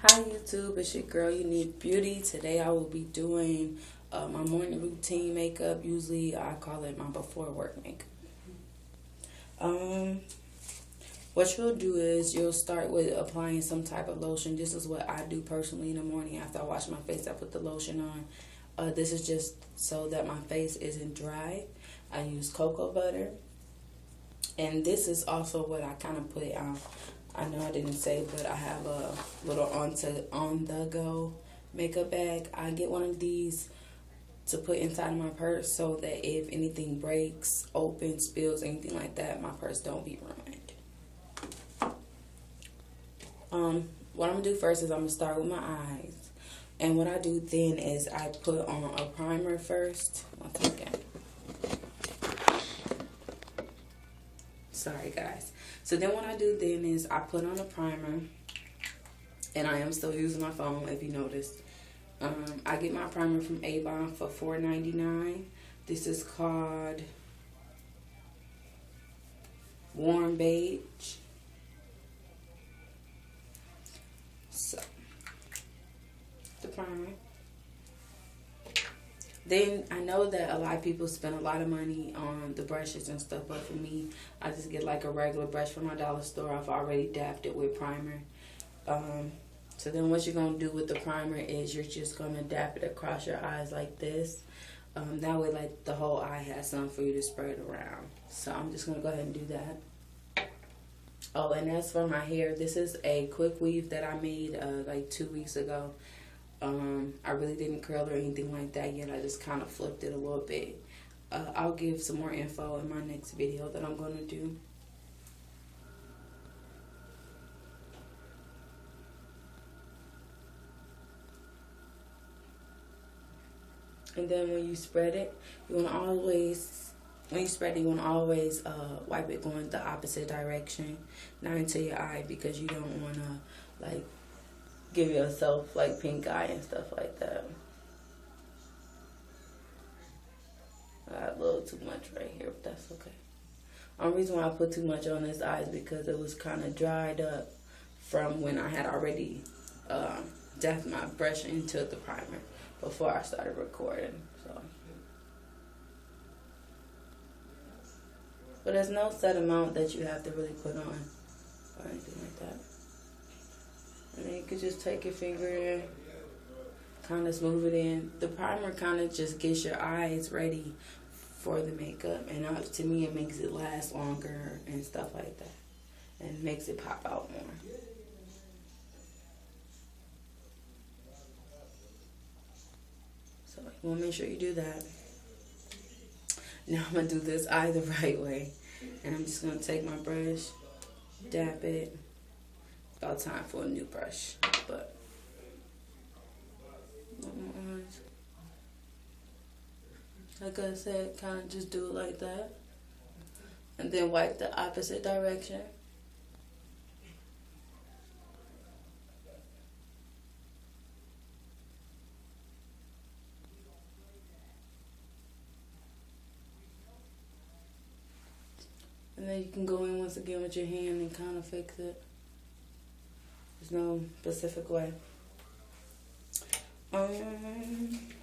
Hi YouTube, it's your girl Unique Beauty. Today I will be doing my morning routine makeup. Usually I call it my before work makeup. What you'll do is you'll start with applying some type of lotion. This is what I do personally in the morning after I wash my face. I put the lotion on. This is just so that my face isn't dry. I use cocoa butter. And this is also what I kind of put on. I know I didn't say, but I have a little on-the-go makeup bag. I get one of these to put inside of my purse so that if anything breaks, opens, spills, anything like that, my purse don't be ruined. What I'm going to do first is I'm going to start with my eyes. And what I do then is I put on a primer first. One second. Sorry, guys. So then what I do then is I put on a primer. And I am still using my phone, if you noticed. I get my primer from Avon for $4.99. This is called Warm Beige. So, the primer. Then I know that a lot of people spend a lot of money on the brushes and stuff, but for me, I just get like a regular brush from my dollar store. I've already dabbed it with primer. So then what you're going to do with the primer is you're just going to dab it across your eyes like this. That way, like, the whole eye has something for you to spread around. So I'm just going to go ahead and do that. Oh, and as for my hair, this is a quick weave that I made like 2 weeks ago. I really didn't curl or anything like that yet. I just kind of flipped it a little bit. I'll give some more info in my next video that I'm going to do. And then when you spread it, you want to always, wipe it going the opposite direction, not into your eye, because you don't want to, like, give yourself, like, pink eye and stuff like that. I got a little too much right here, but that's okay. The only reason why I put too much on this eye is because it was kind of dried up from when I had already dabbed my brush into the primer before I started recording. So, but there's no set amount that you have to really put on or anything like that. And then you could just take your finger in, kind of smooth it in. The primer kind of just gets your eyes ready for the makeup, and to me it makes it last longer and stuff like that, and makes it pop out more. So you want to make sure you do that. Now I'm going to do this eye the right way, and I'm just going to take my brush, dab it. About time for a new brush, but like I said, kind of just do it like that, and then wipe the opposite direction. And then you can go in once again with your hand and kind of fix it. There's no specific way.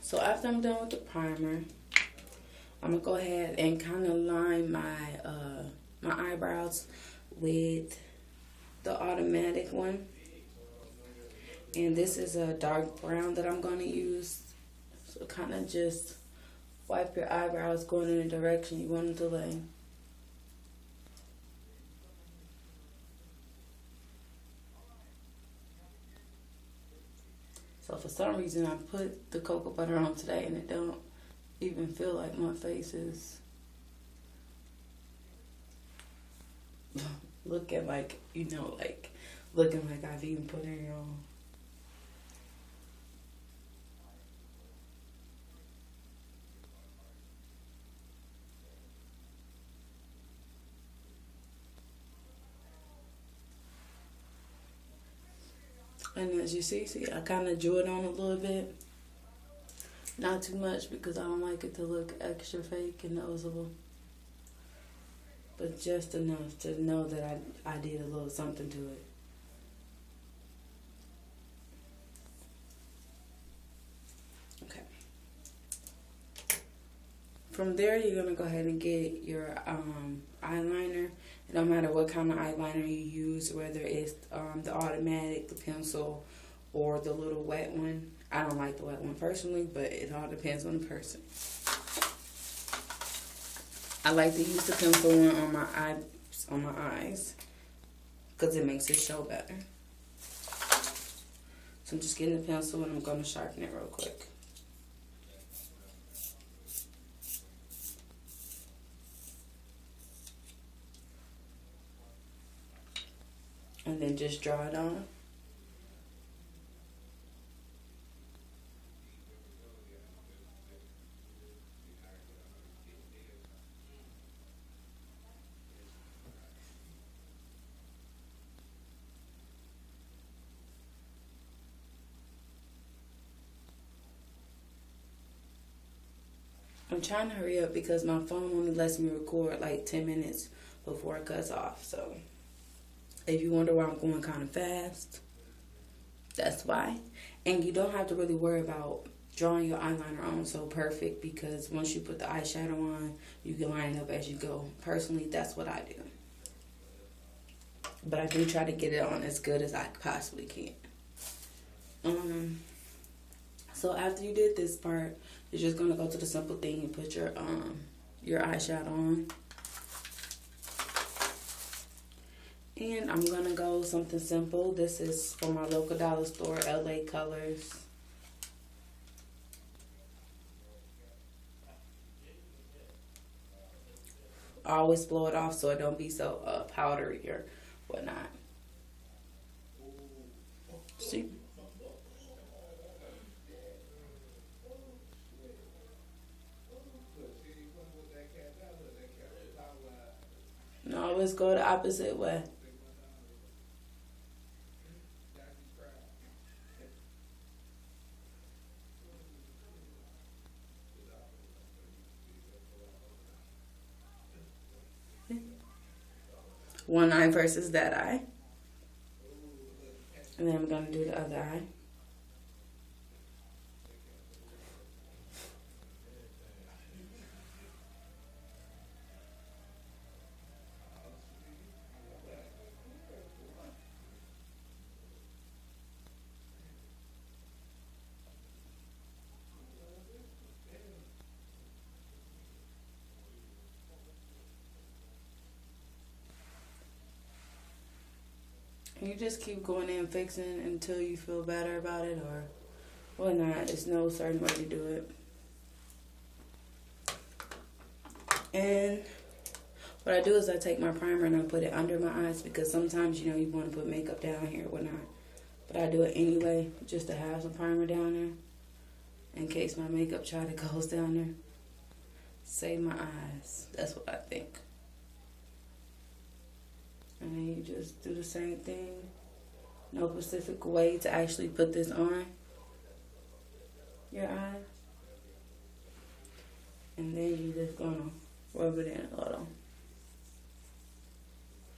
So after I'm done with the primer, I'm gonna go ahead and kind of line my eyebrows with the automatic one. And this is a dark brown that I'm gonna use. So kind of just wipe your eyebrows going in the direction you want them to lay. So for some reason I put the cocoa butter on today and it don't even feel like my face is looking like, looking like I've even put it on. And as you see, I kind of drew it on a little bit. Not too much because I don't like it to look extra fake and noticeable. But just enough to know that I did a little something to it. from there, you're going to go ahead and get your eyeliner. It don't matter what kind of eyeliner you use, whether it's the automatic, the pencil, or the little wet one. I don't like the wet one personally, but it all depends on the person. I like to use the pencil one on my eyes because it makes it show better. So I'm just getting the pencil and I'm going to sharpen it real quick. And then just draw it on. I'm trying to hurry up because my phone only lets me record like 10 minutes before it cuts off. So if you wonder why I'm going kind of fast, that's why. And you don't have to really worry about drawing your eyeliner on so perfect, because once you put the eyeshadow on, you can line it up as you go. Personally, that's what I do. But I do try to get it on as good as I possibly can. So after you did this part, you're just gonna go to the simple thing and put your eyeshadow on. And I'm gonna go something simple. This is from my local dollar store, LA Colors. I always blow it off so it don't be so powdery or whatnot. See? No, always go the opposite way. One eye versus that eye. And then I'm going to do the other eye. You just keep going in fixing until you feel better about it or whatnot. There's no certain way to do it. And what I do is I take my primer and I put it under my eyes, because sometimes, you know, you want to put makeup down here or whatnot. But I do it anyway just to have some primer down there in case my makeup try to goes down there. Save my eyes. That's what I think. And then you just do the same thing. No specific way to actually put this on your eye. And then you just gonna rub it in a little.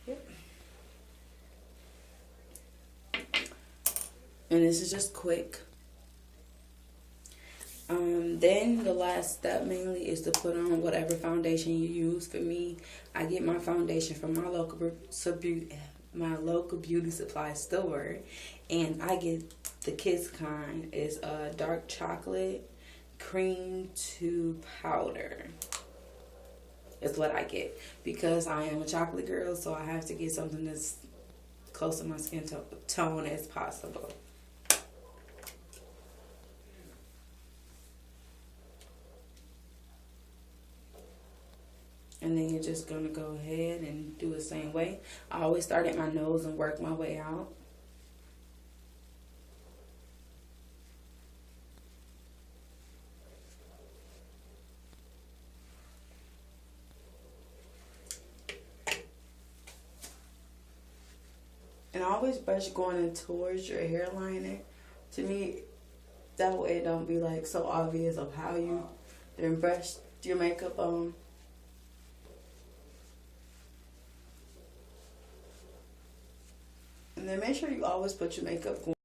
Yep. And this is just quick. Then the last step mainly is to put on whatever foundation you use. For me, I get my foundation from my local beauty supply store, and I get the Kiss kind. It's a dark chocolate cream to powder. Is what I get because I am a chocolate girl, so I have to get something that's close to my skin tone as possible. And then you're just going to go ahead and do the same way. I always start at my nose and work my way out. And I always brush going in towards your hairline. To me, that way it don't be like so obvious of how you then brush your makeup on. And then make sure you always put your makeup